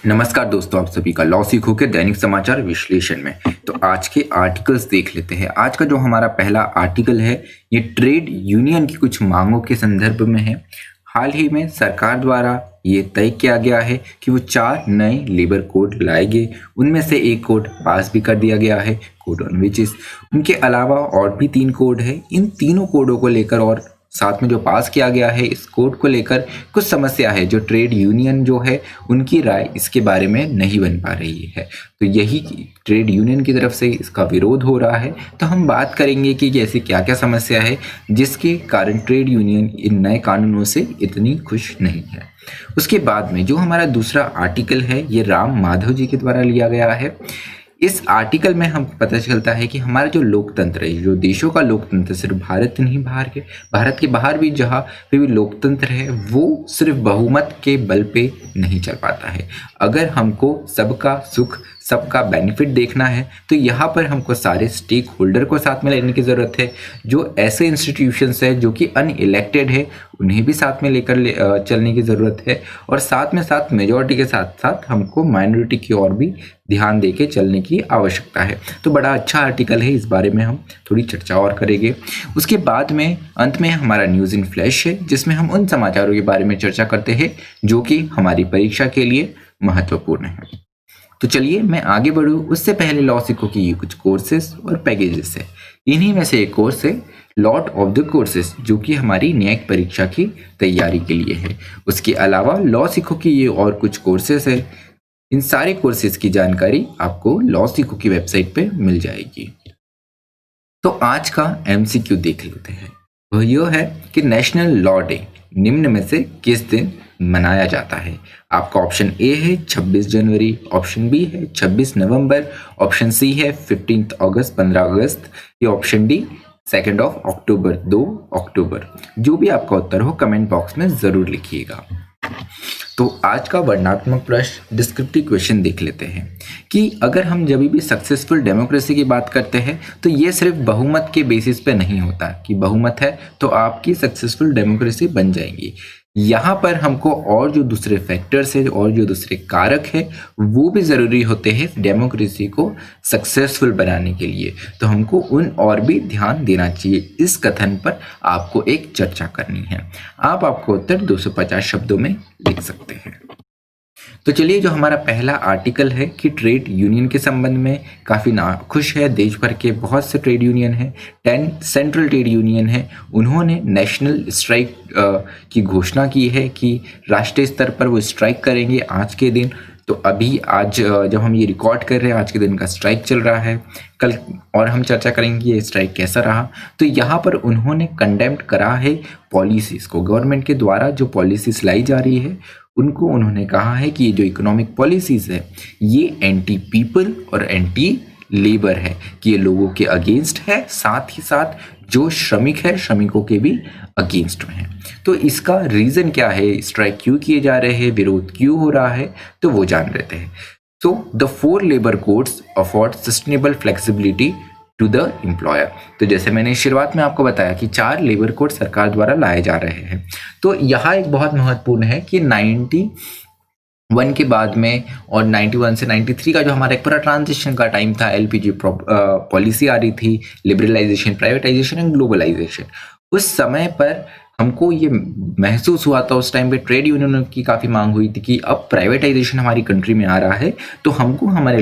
नमस्कार दोस्तों, आप सभी का लॉ सीखो के दैनिक समाचार विश्लेषण में। तो आज के आर्टिकल्स देख लेते हैं। आज का जो हमारा पहला आर्टिकल है ये ट्रेड यूनियन की कुछ मांगों के संदर्भ में है। हाल ही में सरकार द्वारा ये तय किया गया है कि वो 4 नए लेबर कोड लाए गए। उनमें से एक कोड पास भी कर दिया गया है, कोड ऑन वेजेस। उनके अलावा और भी 3 कोड है। इन तीनों कोडों को लेकर और साथ में जो पास किया गया है इस कोड को लेकर कुछ समस्या है। जो ट्रेड यूनियन जो है उनकी राय इसके बारे में नहीं बन पा रही है, तो यही ट्रेड यूनियन की तरफ से इसका विरोध हो रहा है। तो हम बात करेंगे कि ऐसी क्या क्या समस्या है जिसके कारण ट्रेड यूनियन इन नए कानूनों से इतनी खुश नहीं है। उसके बाद में जो हमारा दूसरा आर्टिकल है ये राम माधव जी के द्वारा लिया गया है। इस आर्टिकल में हम पता चलता है कि हमारा जो लोकतंत्र है, जो देशों का लोकतंत्र, सिर्फ भारत नहीं, भारत के बाहर भी जहाँ पे भी लोकतंत्र है वो सिर्फ बहुमत के बल पे नहीं चल पाता है। अगर हमको सबका सुख, सबका बेनिफिट देखना है तो यहाँ पर हमको सारे स्टेक होल्डर को साथ में लेने की ज़रूरत है। जो ऐसे इंस्टीट्यूशंस है जो कि अनइलेक्टेड है उन्हें भी साथ में लेकर चलने की ज़रूरत है। और साथ में साथ मेजॉरिटी के साथ साथ हमको माइनॉरिटी की ओर भी ध्यान दे के चलने की आवश्यकता है। तो बड़ा अच्छा आर्टिकल है, इस बारे में हम थोड़ी चर्चा और करेंगे। उसके बाद में अंत में हमारा न्यूज़ इन फ्लैश है जिसमें हम उन समाचारों के बारे में चर्चा करते हैं जो कि हमारी परीक्षा के लिए महत्वपूर्ण है। तो चलिए मैं आगे बढ़ूँ उससे पहले लॉ सीखो की ये कुछ कोर्सेज और पैकेजेस है। इन्हीं में से एक कोर्स है लॉट ऑफ द कोर्सेज जो कि हमारी न्यायिक परीक्षा की तैयारी के लिए है। उसके अलावा लॉ सीखो की ये और कुछ कोर्सेज है। इन सारे कोर्सेज की जानकारी आपको लॉ सीखो की वेबसाइट पे मिल जाएगी। तो आज का एमसीक्यू देख लेते हैं। वह यह है कि नेशनल लॉ डे निम्न में से किस दिन मनाया जाता है। आपका ऑप्शन ए है 26 जनवरी, ऑप्शन बी है 26 नवंबर, ऑप्शन सी है 15 अगस्त 15 अगस्त, या ऑप्शन डी 2 अक्टूबर 2 अक्टूबर। जो भी आपका उत्तर हो कमेंट बॉक्स में ज़रूर लिखिएगा। तो आज का वर्णनात्मक प्रश्न डिस्क्रिप्टिव क्वेश्चन देख लेते हैं कि अगर हम जब भी सक्सेसफुल डेमोक्रेसी की बात करते हैं तो ये सिर्फ बहुमत के बेसिस पे नहीं होता कि बहुमत है तो आपकी सक्सेसफुल डेमोक्रेसी बन जाएंगी। यहाँ पर हमको और जो दूसरे फैक्टर्स है और जो दूसरे कारक है वो भी ज़रूरी होते हैं डेमोक्रेसी को सक्सेसफुल बनाने के लिए। तो हमको उन और भी ध्यान देना चाहिए। इस कथन पर आपको एक चर्चा करनी है। आप आपको उत्तर 250 शब्दों में लिख सकते हैं। तो चलिए जो हमारा पहला आर्टिकल है कि ट्रेड यूनियन के संबंध में काफ़ी नाखुश है। देश भर के बहुत से ट्रेड यूनियन हैं, 10 सेंट्रल ट्रेड यूनियन हैं। उन्होंने नेशनल स्ट्राइक की घोषणा की है कि राष्ट्रीय स्तर पर वो स्ट्राइक करेंगे आज के दिन। तो अभी आज जब हम ये रिकॉर्ड कर रहे हैं आज के दिन का स्ट्राइक चल रहा है। कल और हम चर्चा करेंगे ये स्ट्राइक कैसा रहा। तो यहाँ पर उन्होंने कंडेम्ड करा है पॉलिसीज़ को। गवर्नमेंट के द्वारा जो पॉलिसीज़ लाई जा रही है उनको उन्होंने कहा है कि ये जो इकोनॉमिक पॉलिसीज़ है ये एंटी पीपल और एंटी लेबर है, कि ये लोगों के अगेंस्ट है, साथ ही साथ जो श्रमिक है श्रमिकों के भी अगेंस्ट में है। तो इसका रीज़न क्या है, स्ट्राइक क्यों किए जा रहे हैं, विरोध क्यों हो रहा है, तो वो जान लेते हैं। So the 4 labour codes afford sustainable flexibility to the employer. तो जैसे मैंने शुरुआत में आपको बताया कि 4 लेबर कोड सरकार द्वारा लाए जा रहे हैं। तो यहाँ एक बहुत महत्वपूर्ण है कि 91 के बाद में और 91 से 93 का जो हमारा एक पूरा ट्रांजिशन का टाइम था, एलपीजी पॉलिसी आ रही थी, लिबरलाइजेशन, प्राइवेटाइजेशन एंड ग्लोबलाइजेशन। उस समय पर हमको ये महसूस हुआ था, उस टाइम पे ट्रेड यूनियनों की काफ़ी मांग हुई थी कि अब प्राइवेटाइजेशन हमारी कंट्री में आ रहा है तो हमको हमारे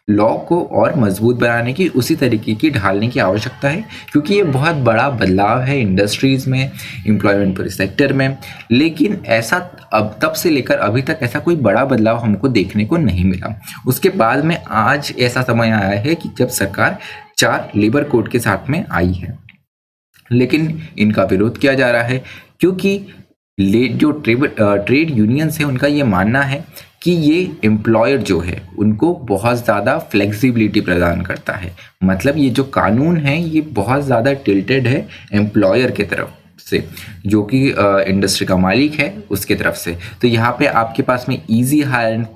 लॉ को और मजबूत बनाने की, उसी तरीके की ढालने की आवश्यकता है, क्योंकि ये बहुत बड़ा बदलाव है इंडस्ट्रीज़ में, एम्प्लॉयमेंट पूरे सेक्टर में। लेकिन ऐसा अब तब से लेकर अभी तक ऐसा कोई बड़ा बदलाव हमको देखने को नहीं मिला। उसके बाद में आज ऐसा समय आया है कि जब सरकार 4 लेबर कोड के साथ में आई है, लेकिन इनका विरोध किया जा रहा है क्योंकि जो ट्रेड यूनियंस है उनका ये मानना है कि ये एम्प्लॉयर जो है उनको बहुत ज़्यादा फ्लेक्सिबिलिटी प्रदान करता है। मतलब ये जो कानून है ये बहुत ज़्यादा टिल्टेड है एम्प्लॉयर के तरफ से, जो कि इंडस्ट्री का मालिक है उसके तरफ से। तो यहाँ पे आपके पास में easy hire and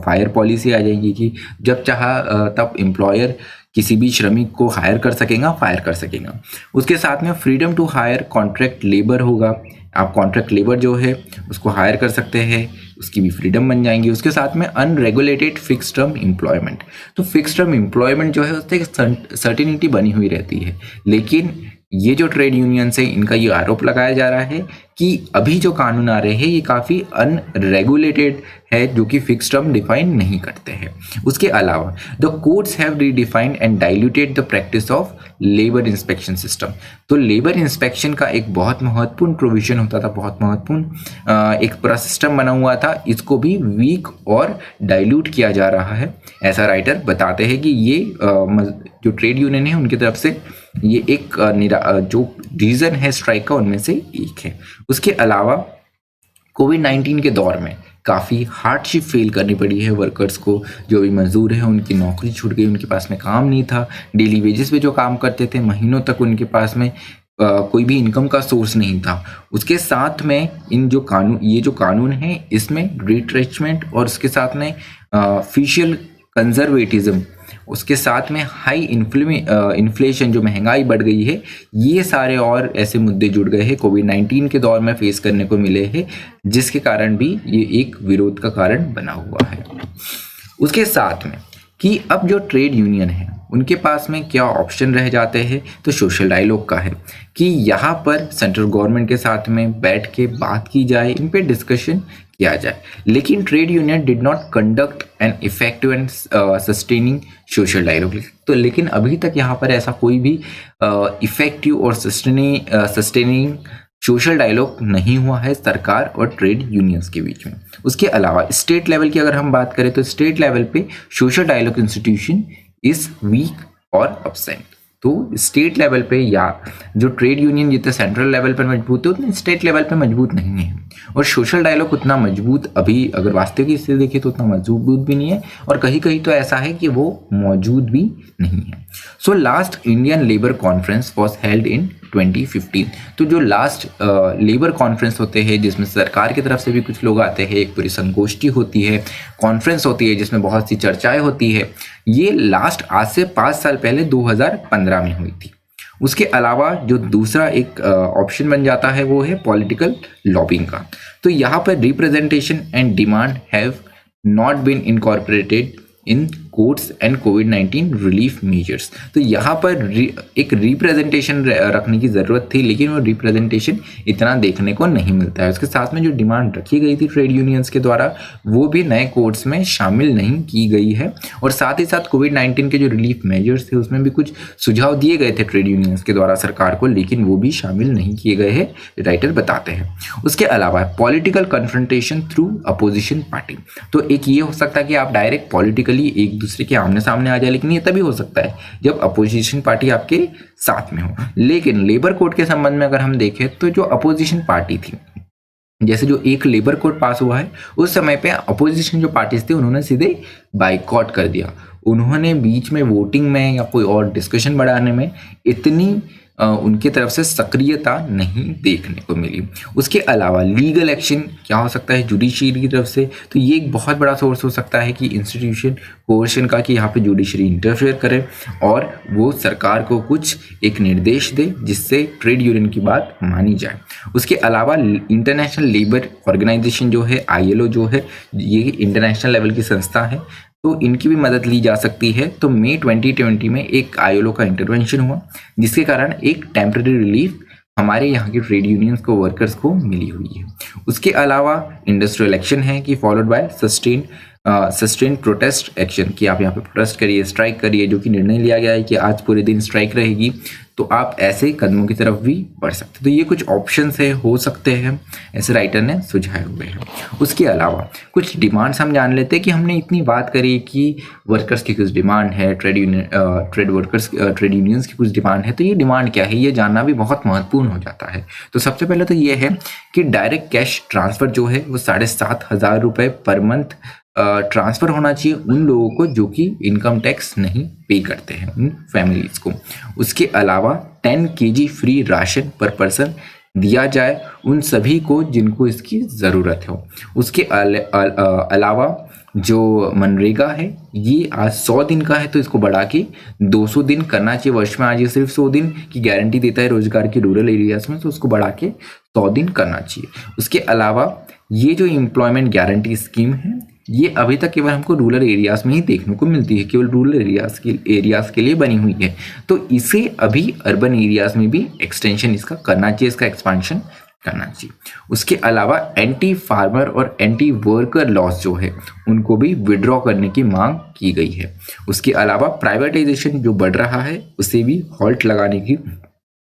fire policy आ जाएगी कि जब चाहा तब एम्प्लॉयर किसी भी श्रमिक को हायर कर सकेगा, फायर कर सकेगा। उसके साथ में freedom to hire contract labour होगा, आप कॉन्ट्रैक्ट लेबर जो है उसको हायर कर सकते हैं, उसकी भी फ्रीडम बन जाएंगी। उसके साथ में अनरेगुलेटेड फिक्स टर्म एम्प्लॉयमेंट, तो फिक्स टर्म एम्प्लॉयमेंट जो है उससे एक सर्टिनिटी बनी हुई रहती है। लेकिन ये जो ट्रेड यूनियन से इनका ये आरोप लगाया जा रहा है कि अभी जो कानून आ रहे हैं ये काफ़ी अनरेगुलेटेड है, जो कि फिक्स टर्म डिफाइन नहीं करते हैं। उसके अलावा the courts have redefined and diluted the practice of labour inspection system, तो लेबर इंस्पेक्शन का एक बहुत महत्वपूर्ण प्रोविजन होता था, बहुत महत्वपूर्ण एक पूरा सिस्टम बना हुआ था, इसको भी वीक और डाइल्यूट किया जा रहा है। ऐसा राइटर बताते हैं कि ये जो ट्रेड यूनियन है उनकी तरफ से ये एक जो रीज़न है स्ट्राइक का उनमें से एक है। उसके अलावा कोविड-19 के दौर में काफ़ी हार्डशिप फेल करनी पड़ी है वर्कर्स को, जो भी मजदूर है उनकी नौकरी छूट गई, उनके पास में काम नहीं था, डेली वेजेस पे जो काम करते थे महीनों तक उनके पास में कोई भी इनकम का सोर्स नहीं था। उसके साथ में ये जो कानून है इसमें रिट्रेचमेंट और उसके साथ में फिशियल कंजर्वेटिज्म, उसके साथ में हाई इन्फ्लेशन, जो महंगाई बढ़ गई है, ये सारे और ऐसे मुद्दे जुड़ गए हैं कोविड-19 के दौर में फेस करने को मिले हैं, जिसके कारण भी ये एक विरोध का कारण बना हुआ है। उसके साथ में कि अब जो ट्रेड यूनियन है उनके पास में क्या ऑप्शन रह जाते हैं, तो सोशल डायलॉग का है कि यहाँ पर सेंट्रल गवर्नमेंट के साथ में बैठ के बात की जाए, इन पे डिस्कशन किया जाए। लेकिन trade union did not conduct an effective and sustaining social dialogue, तो लेकिन अभी तक यहाँ पर ऐसा कोई भी इफेक्टिव और सस्टेनिंग सोशल डायलॉग नहीं हुआ है सरकार और ट्रेड यूनियंस के बीच में। उसके अलावा स्टेट लेवल की अगर हम बात करें तो स्टेट लेवल पे social dialogue institution is weak और अब्सेंट, तो स्टेट लेवल पे या जो ट्रेड यूनियन जितने सेंट्रल लेवल पर मजबूत है उतने स्टेट लेवल पे मजबूत नहीं है, और सोशल डायलॉग उतना मजबूत अभी अगर वास्तविक स्थिति देखिए तो उतना मजबूत भी नहीं है, और कहीं कहीं तो ऐसा है कि वो मौजूद भी नहीं है। So last Indian labour conference was held in 2015, तो जो लास्ट लेबर कॉन्फ्रेंस होते हैं जिसमें सरकार की तरफ से भी कुछ लोग आते हैं, एक पूरी संगोष्ठी होती है, कॉन्फ्रेंस होती है जिसमें बहुत सी चर्चाएं होती है, ये लास्ट आज से 5 साल पहले 2015 में हुई थी। उसके अलावा जो दूसरा एक ऑप्शन बन जाता है वो है पॉलिटिकल लॉबिंग का, तो यहाँ पर representation and demand have not been incorporated in courts and कोविड-19 रिलीफ मेजर्स, तो यहाँ पर एक रिप्रेजेंटेशन रखने की ज़रूरत थी, लेकिन वो रिप्रेजेंटेशन इतना देखने को नहीं मिलता है। उसके साथ में जो डिमांड रखी गई थी ट्रेड यूनियंस के द्वारा वो भी नए कोर्ट्स में शामिल नहीं की गई है, और साथ ही साथ कोविड-19 के जो रिलीफ मेजर्स थे उसमें भी कुछ सुझाव दिए गए थे ट्रेड यूनियंस के द्वारा सरकार को, लेकिन वो भी शामिल नहीं किए गए हैं, राइटर बताते हैं। उसके अलावा political confrontation through opposition party, तो एक ये हो सकता है कि आप डायरेक्ट पॉलिटिकली एक दूसरे के आमने सामने आ जाए, लेकिन ये तभी हो सकता है जब अपोजिशन पार्टी आपके साथ में हो। लेकिन लेबर कोड के संबंध में अगर हम देखें तो जो अपोजिशन पार्टी थी, जैसे जो एक लेबर कोड पास हुआ है उस समय पे अपोजिशन जो पार्टीज थे उन्होंने सीधे बाइकॉट कर दिया, उन्होंने बीच में वोटिंग में या कोई और डिस्कशन बढ़ाने में इतनी उनकी तरफ से सक्रियता नहीं देखने को मिली। उसके अलावा लीगल एक्शन क्या हो सकता है जुडिशरी की तरफ से, तो ये एक बहुत बड़ा सोर्स हो सकता है कि इंस्टीट्यूशन कोर्शन का, कि यहाँ पे जुडिशरी इंटरफेयर करे और वो सरकार को कुछ एक निर्देश दे जिससे ट्रेड यूनियन की बात मानी जाए। उसके अलावा इंटरनेशनल लेबर ऑर्गेनाइजेशन जो है ILO जो है, ये इंटरनेशनल लेवल की संस्था है, तो इनकी भी मदद ली जा सकती है। तो मई 2020 में एक ILO का इंटरवेंशन हुआ जिसके कारण एक टेम्पररी रिलीफ हमारे यहाँ की ट्रेड यूनियंस को, वर्कर्स को मिली हुई है। उसके अलावा इंडस्ट्रियल एक्शन है कि followed by sustain protest action, कि आप यहाँ पे प्रोटेस्ट करिए, स्ट्राइक करिए, जो कि निर्णय लिया गया है कि आज पूरे दिन स्ट्राइक रहेगी, तो आप ऐसे कदमों की तरफ भी बढ़ सकते हैं। तो ये कुछ ऑप्शंस है, हो सकते हैं, ऐसे राइटर ने सुझाए हुए हैं। उसके अलावा कुछ डिमांड्स हम जान लेते हैं कि हमने इतनी बात करी कि वर्कर्स की कुछ डिमांड है, ट्रेड यूनियंस की कुछ डिमांड है, तो ये डिमांड क्या है ये जानना भी बहुत महत्वपूर्ण हो जाता है। तो सबसे पहले तो ये है कि डायरेक्ट कैश ट्रांसफर जो है वो 7,500 रुपये पर मंथ ट्रांसफ़र होना चाहिए उन लोगों को जो कि इनकम टैक्स नहीं पे करते हैं, उन फैमिलीज़ को। उसके अलावा 10 kg फ्री राशन पर पर्सन दिया जाए उन सभी को जिनको इसकी ज़रूरत हो। उसके अलावा जो मनरेगा है ये आज 100 दिन का है, तो इसको बढ़ा के 200 दिन करना चाहिए वर्ष में। आज ये सिर्फ 100 दिन की गारंटी देता है रोजगार की रूरल एरियाज में, तो उसको बढ़ा के 100 दिन करना चाहिए। उसके अलावा ये जो एम्प्लॉयमेंट गारंटी स्कीम है ये अभी तक केवल हमको रूरल एरियाज में ही देखने को मिलती है, केवल रूरल एरियाज के लिए बनी हुई है। तो इसे अभी अर्बन एरियाज में भी एक्सटेंशन इसका करना चाहिए, इसका एक्सपांशन करना चाहिए। उसके अलावा एंटी फार्मर और एंटी वर्कर लॉस जो है उनको भी विड्रॉ करने की मांग की गई है। उसके अलावा प्राइवेटाइजेशन जो बढ़ रहा है उसे भी हॉल्ट लगाने की,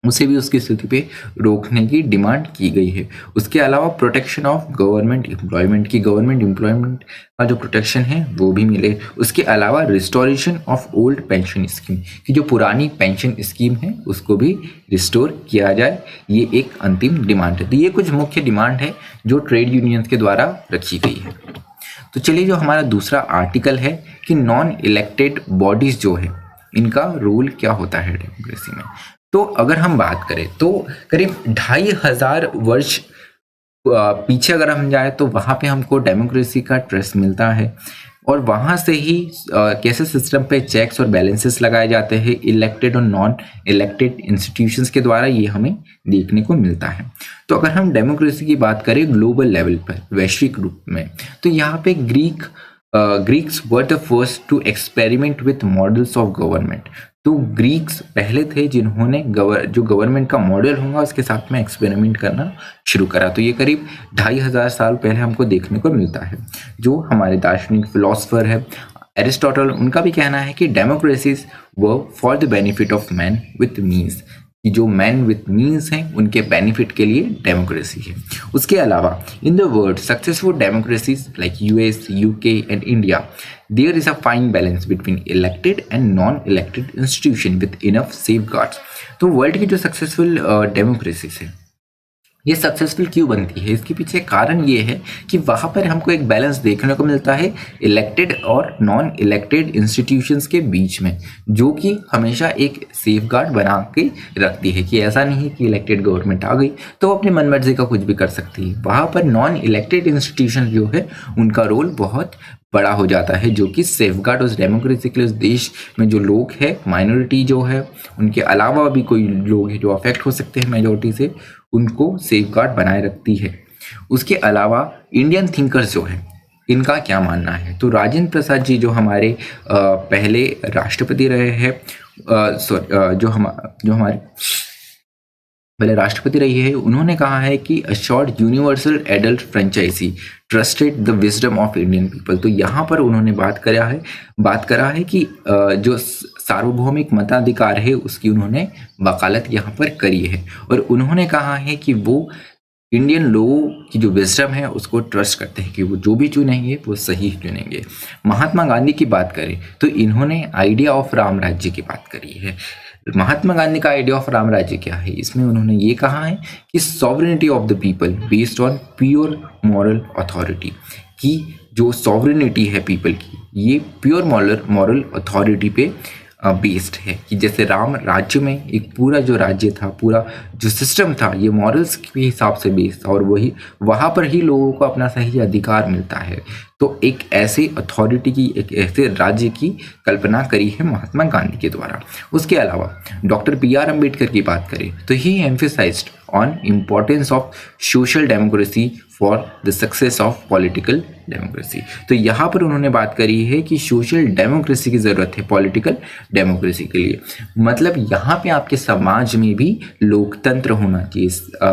उसे भी उसकी स्थिति पे रोकने की डिमांड की गई है। उसके अलावा प्रोटेक्शन ऑफ गवर्नमेंट एम्प्लॉयमेंट की, गवर्नमेंट एम्प्लॉयमेंट का जो प्रोटेक्शन है वो भी मिले। उसके अलावा restoration of old pension scheme की, जो पुरानी पेंशन स्कीम है उसको भी रिस्टोर किया जाए, ये एक अंतिम डिमांड है। तो ये कुछ मुख्य डिमांड है जो ट्रेड यूनियंस के द्वारा रखी गई है। तो चलिए, जो हमारा दूसरा आर्टिकल है कि नॉन इलेक्टेड बॉडीज जो है इनका रोल क्या होता है डेमोक्रेसी में। तो अगर हम बात करें तो करीब 2500 वर्ष पीछे अगर हम जाए तो वहाँ पे हमको डेमोक्रेसी का ट्रस्ट मिलता है, और वहाँ से ही कैसे सिस्टम पे चेक्स और बैलेंसेस लगाए जाते हैं इलेक्टेड और नॉन इलेक्टेड इंस्टीट्यूशंस के द्वारा, ये हमें देखने को मिलता है। तो अगर हम डेमोक्रेसी की बात करें ग्लोबल लेवल पर, वैश्विक रूप में, तो यहाँ पे Greeks were the first to experiment with models of government. तो ग्रीक्स पहले थे जिन्होंने जो गवर्नमेंट का मॉडल होगा उसके साथ में एक्सपेरिमेंट करना शुरू करा। तो ये करीब 2500 साल पहले हमको देखने को मिलता है। जो हमारे दार्शनिक फिलोसफर है एरिस्टोटल, उनका भी कहना है कि democracies were for the benefit of man with means, कि जो मैन विथ मीन्स हैं उनके बेनिफिट के लिए डेमोक्रेसी है। उसके अलावा in the world successful democracies like US, UK and India, there is a fine balance between elected and non elected institution with enough safeguards. तो वर्ल्ड की जो सक्सेसफुल डेमोक्रेसीज है ये सक्सेसफुल क्यों बनती है, इसके पीछे कारण ये है कि वहाँ पर हमको एक बैलेंस देखने को मिलता है इलेक्टेड और नॉन इलेक्टेड इंस्टीट्यूशंस के बीच में, जो कि हमेशा एक सेफगार्ड बना के रखती है कि ऐसा नहीं है कि इलेक्टेड गवर्नमेंट आ गई तो अपनी मनमर्जी का कुछ भी कर सकती है। वहाँ पर नॉन इलेक्टेड इंस्टीट्यूशन जो है उनका रोल बहुत बड़ा हो जाता है, जो कि सेफगार्ड उस डेमोक्रेसी के लिए, उस देश में जो लोग हैं, माइनॉरिटी जो है, उनके अलावा भी कोई लोग हैं जो अफेक्ट हो सकते हैं मेजॉरिटी से, उनको सेफगार्ड बनाए रखती है। उसके अलावा इंडियन थिंकर्स जो है इनका क्या मानना है, तो राजेंद्र प्रसाद जी जो हमारे पहले राष्ट्रपति रहे हैं, जो हमारे पहले राष्ट्रपति रही है, उन्होंने कहा है कि assured universal adult franchise trusted the wisdom of Indian people. तो यहाँ पर उन्होंने बात करा है कि जो सार्वभौमिक मताधिकार है उसकी उन्होंने वकालत यहाँ पर करी है, और उन्होंने कहा है कि वो इंडियन लोगों की जो विजडम है उसको ट्रस्ट करते हैं कि वो जो भी चुनेंगे वो सही चुनेंगे। महात्मा गांधी की बात करें तो इन्होंने आइडिया ऑफ राम राज्य की बात करी है। महात्मा गांधी का आइडिया ऑफ राम राज्य क्या है, इसमें उन्होंने ये कहा है कि sovereignty of the people based on pure moral authority, की जो सॉवरेनिटी है पीपल की ये प्योर मॉरल अथॉरिटी पे बेस्ड है, कि जैसे राम राज्य में एक पूरा जो राज्य था, पूरा जो सिस्टम था ये मॉरल्स के हिसाब से बेस्ड था, और वही वहाँ पर ही लोगों को अपना सही अधिकार मिलता है। तो एक ऐसे अथॉरिटी की, एक ऐसे राज्य की कल्पना करी है महात्मा गांधी के द्वारा। उसके अलावा डॉक्टर बी.आर. अम्बेडकर की बात करें तो he emphasised on importance of social democracy for the success of political democracy. तो यहाँ पर उन्होंने बात करी है कि सोशल डेमोक्रेसी की ज़रूरत है पॉलिटिकल डेमोक्रेसी के लिए। मतलब यहाँ पे आपके समाज में भी लोकतंत्र होना चाहिए,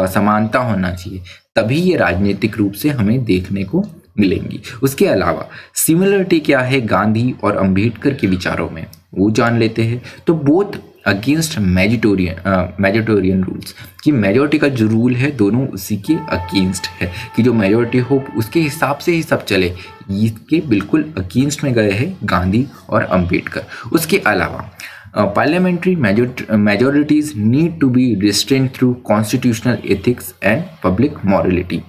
समानता होना चाहिए, तभी ये राजनीतिक रूप से हमें देखने को मिलेंगी। उसके अलावा सिमिलरिटी क्या है गांधी और अंबेडकर के विचारों में वो जान लेते हैं। तो बोथ अगेंस्ट मेजोरिटेरियन रूल्स, कि मेजोरिटी का जो रूल है दोनों उसी के अगेंस्ट है, कि जो मेजोरिटी हो उसके हिसाब से ही सब चले, इसके बिल्कुल अगेंस्ट में गए हैं गांधी और अंबेडकर। उसके अलावा parliamentary majorities need to be restrained through constitutional ethics and public morality.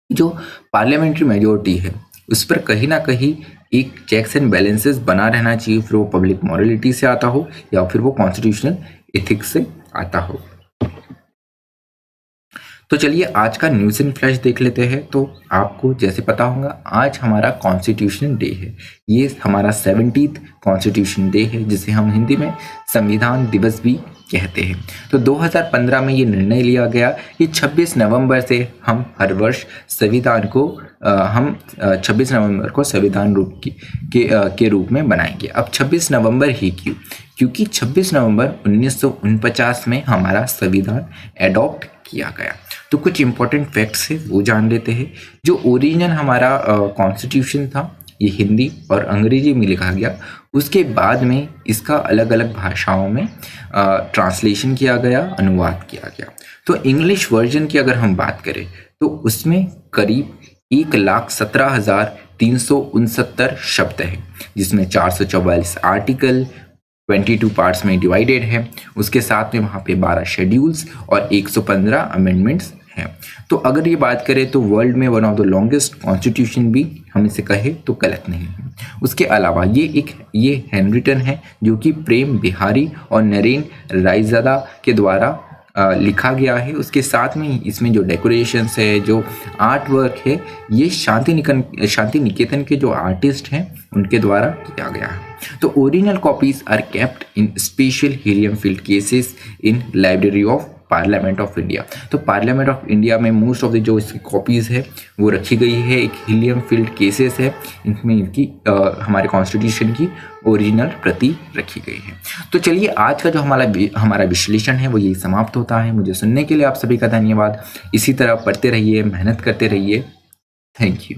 जो पार्लियामेंट्री मेजोरिटी है उस पर कहीं ना कहीं एक चेक्स एंड बैलेंसेस बना रहना चाहिए, फिर वो पब्लिक मॉरलिटी से आता हो या फिर वो कॉन्स्टिट्यूशनल एथिक्स से आता हो। तो चलिए आज का न्यूज़ इन फ्लैश देख लेते हैं। तो आपको जैसे पता होगा आज हमारा कॉन्स्टिट्यूशन डे है। ये हमारा 70th कॉन्स्टिट्यूशन डे है, जिसे हम हिंदी में संविधान दिवस भी कहते हैं। तो 2015 में ये निर्णय लिया गया कि 26 नवंबर से हम हर वर्ष संविधान को 26 नवंबर को संविधान के रूप में बनाएंगे। अब 26 नवंबर ही क्यों? क्योंकि 26 नवंबर 1949 में हमारा संविधान एडॉप्ट किया गया। तो कुछ इंपॉर्टेंट फैक्ट्स है वो जान लेते हैं। जो ओरिजिनल हमारा कॉन्स्टिट्यूशन था ये हिंदी और अंग्रेजी में लिखा गया, उसके बाद में इसका अलग अलग भाषाओं में ट्रांसलेशन किया गया, अनुवाद किया गया। तो इंग्लिश वर्जन की अगर हम बात करें तो उसमें करीब 1,17,369 शब्द है, जिसमें 444 आर्टिकल 22 पार्ट्स में डिवाइडेड है। उसके साथ में वहाँ पे 12 शेड्यूल्स और 115 अमेंडमेंट्स हैं। तो अगर ये बात करें तो वर्ल्ड में one of the longest constitution भी हम इसे कहे तो गलत नहीं है। उसके अलावा ये हैंडरिटन है जो कि प्रेम बिहारी और नरेन रायज़दा के द्वारा लिखा गया है। उसके साथ में इसमें जो डेकोरेशंस है, जो आर्ट वर्क है, ये शांति निकेतन के जो आर्टिस्ट हैं उनके द्वारा किया गया है। तो original copies are kept in special helium filled cases in library of parliament of India. तो पार्लियामेंट ऑफ इंडिया में मोस्ट ऑफ द जो इसकी कॉपीज़ है वो रखी गई है। एक हीलियम फील्ड केसेस है, इनमें इनकी हमारे कॉन्स्टिट्यूशन की ओरिजिनल प्रति रखी गई है। तो चलिए आज का जो हमारा विश्लेषण है वो यही समाप्त होता है। मुझे सुनने के लिए आप सभी का धन्यवाद। इसी तरह पढ़ते रहिए, मेहनत करते रहिए। Thank you.